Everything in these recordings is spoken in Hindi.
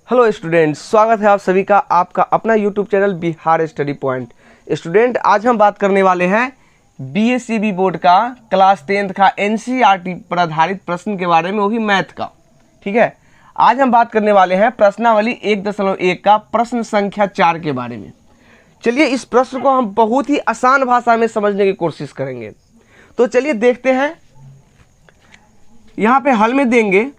हेलो स्टूडेंट्स, स्वागत है आप सभी का आपका अपना YouTube channel Bihar study point. Student, आज हम बात करने वाले हैं बीएससीबी बोर्ड का क्लास 10th का एनसीईआरटी पर आधारित प्रश्न के बारे में, वो भी मैथ का। ठीक है, आज हम बात करने वाले हैं प्रश्नावली 1.1 का प्रश्न संख्या 4 के बारे में। चलिए इस प्रश्न को हम बहुत ही आसान भाषा में समझने की कोशिश करेंगे। तो चलिए देखते हैं, यहाँ पे हल में देंगे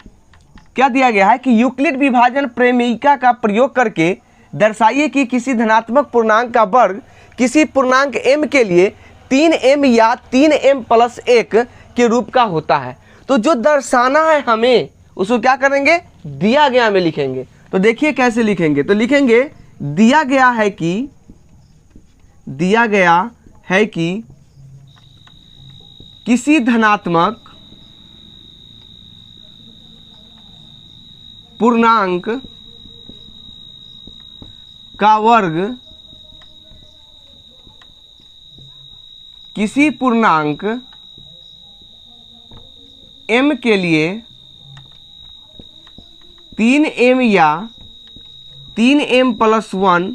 क्या दिया गया है कि यूक्लिड विभाजन प्रमेयिका का प्रयोग करके दर्शाइए कि किसी धनात्मक पूर्णांक का वर्ग किसी पूर्णांक m के लिए 3m या 3m+1 के रूप का होता है। तो जो दर्शाना है हमें उसको क्या करेंगे, दिया गया में लिखेंगे। तो देखिए कैसे लिखेंगे, तो लिखेंगे दिया गया है कि किसी धनात्मक पूर्णांक का वर्ग किसी पूर्णांक m के लिए 3m या 3m+1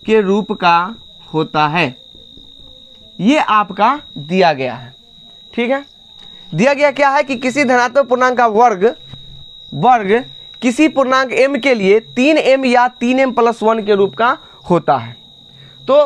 के रूप का होता है। ये आपका दिया गया है। ठीक है, दिया गया क्या है कि किसी धनात्मक पूर्णांक का वर्ग किसी पूर्णांक m के लिए 3m या 3m+1 के रूप का होता है। तो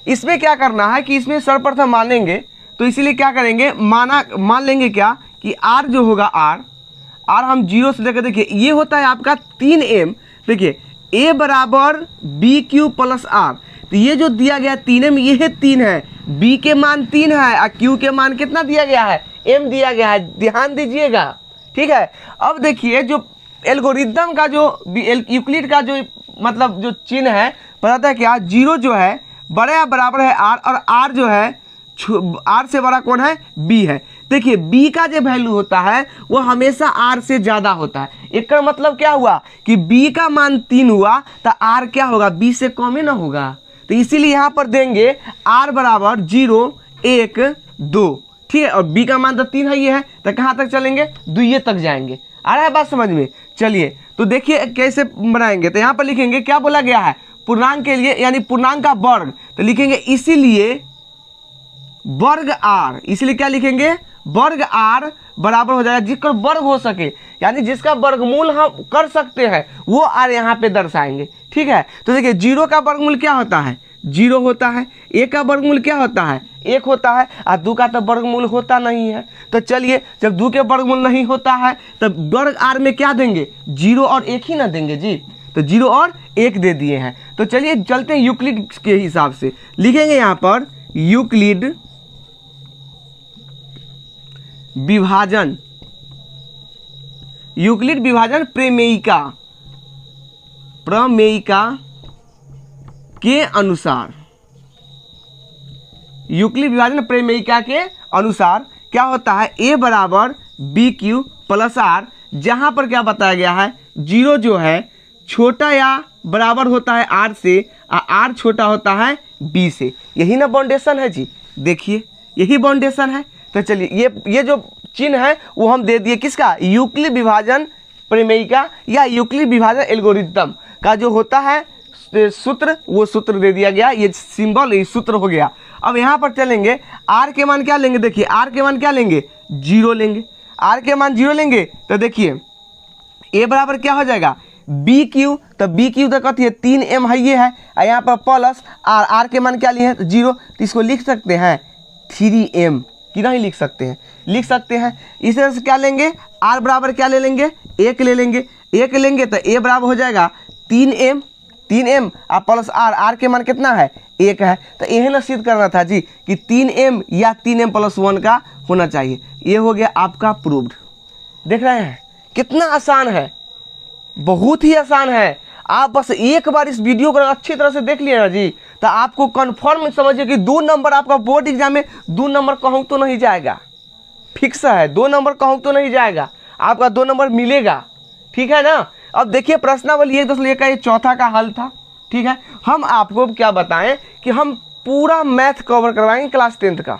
इसमें क्या करना है कि इसमें सर्वप्रथम मान लेंगे, तो इसीलिए क्या करेंगे, मान लेंगे क्या कि r जो होगा r हम 0 से लेकर, देखिए ये होता है आपका 3m। देखिए a बराबर BQ + r, तो ये जो दिया गया 3m, ये 3 है, b के मान 3 है और q के मान कितना दिया गया है, m दिया गया है। ध्यान दीजिएगा। ठीक है, अब देखिए जो एल्गोरिदम का जो यूक्लिड का जो मतलब जो चिन्ह है, पता है क्या, 0 जो है बड़ा या बराबर है r, और r जो है r से बड़ा कौन है, b है। देखिए b का जो वैल्यू होता है वो हमेशा r से ज़्यादा होता है। इसका मतलब क्या हुआ कि b का मान 3 हुआ तो r क्या होगा, b से कम ही ना होगा। तो इसीलिए यहाँ पर देंगे r बराबर 0, 1, 2। ठीक है, और b का मान तो 3 है, ये है, तो कहाँ तक चलेंगे, 2 तक जाएंगे। आ रहा है बात समझ में। चलिए तो देखिए कैसे बनाएंगे, तो यहाँ पर लिखेंगे क्या बोला गया है, पूर्णांक के लिए यानी पूर्णांक का वर्ग, तो लिखेंगे इसीलिए वर्ग r, इसलिए क्या लिखेंगे, वर्ग r बराबर हो जाएगा, जिसका वर्ग हो सके यानी जिसका वर्गमूल हम कर सकते हैं वो r यहाँ पे दर्शाएंगे। ठीक है, तो देखिए 0 का वर्गमूल क्या होता है, 0 होता है। 1 का वर्गमूल क्या होता है, 1 होता है, और 2 का तो वर्गमूल होता नहीं है। तो चलिए जब 2 के वर्गमूल नहीं होता है तब वर्ग r में क्या देंगे, 0 और 1 ही ना देंगे जी। तो 0 और 1 दे दिए हैं। तो चलिए चलते हैं यूक्लिड के हिसाब से, लिखेंगे यहाँ पर यूक्लिड विभाजन प्रमेयिका के अनुसार, यूक्लिड विभाजन प्रमेयिका के अनुसार क्या होता है, a बराबर BQ + r, जहां पर क्या बताया गया है, 0 जो है छोटा या बराबर होता है r से और r छोटा होता है b से। यही ना बाउंडेशन है जी, देखिए यही बाउंडेशन है। तो चलिए ये जो चिन्ह है वो हम दे दिए किसका, यूक्लिड विभाजन प्रमेयिका या यूक्लिड विभाजन एल्गोरिदम का जो होता है सूत्र, वो सूत्र दे दिया गया, ये सिंबल ये सूत्र हो गया। अब यहाँ पर चलेंगे, r के मान क्या लेंगे, देखिए r के मान क्या लेंगे, 0 लेंगे। r के मान 0 लेंगे तो देखिए a बराबर क्या हो जाएगा, BQ, तो BQ तो कथी है, 3m है, ये है, और यहाँ पर प्लस r के मान क्या लिए हैं, 0, तो इसको लिख सकते हैं 3m, कि नहीं लिख सकते हैं, लिख सकते हैं। इस तरह से क्या लेंगे, r बराबर क्या ले लेंगे, 1 ले लेंगे। 1 लेंगे तो a बराबर हो जाएगा 3m और प्लस r के मान कितना है, 1 है। तो यही ना सिद्ध करना था जी कि 3m या 3m+1 का होना चाहिए। ये हो गया आपका प्रूव्ड। देख रहे हैं कितना आसान है, बहुत ही आसान है। आप बस एक बार इस वीडियो को अच्छी तरह से देख लिए ना जी, तो आपको कन्फर्म समझिए कि 2 नंबर आपका बोर्ड एग्जाम में 2 नंबर कहूँ तो नहीं जाएगा, फिक्स है, 2 नंबर कहूँ तो नहीं जाएगा, आपका 2 नंबर मिलेगा। ठीक है ना। अब देखिए प्रश्नावली 1.1 का ये चौथा का हल था। ठीक है, हम आपको क्या बताएं कि हम पूरा मैथ कवर करवाएंगे क्लास 10th का,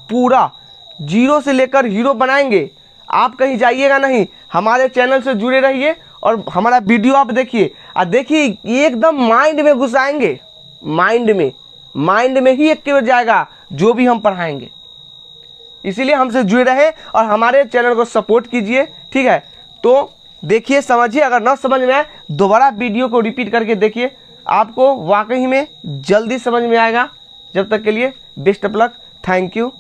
पूरा 0 से लेकर हीरो बनाएंगे। आप कहीं जाइएगा नहीं, हमारे चैनल से जुड़े रहिए और हमारा वीडियो आप देखिए और देखिए ये एकदम माइंड में घुसाएंगे, माइंड में ही एक्टिवेट जाएगा जो भी हम पढ़ाएंगे। इसीलिए हमसे जुड़े रहे और हमारे चैनल को सपोर्ट कीजिए, ठीक है। तो देखिए, समझिए, अगर ना समझ में आए दोबारा वीडियो को रिपीट करके देखिए, आपको वाकई में जल्दी समझ में आएगा। जब तक के लिए best of luck, thank you.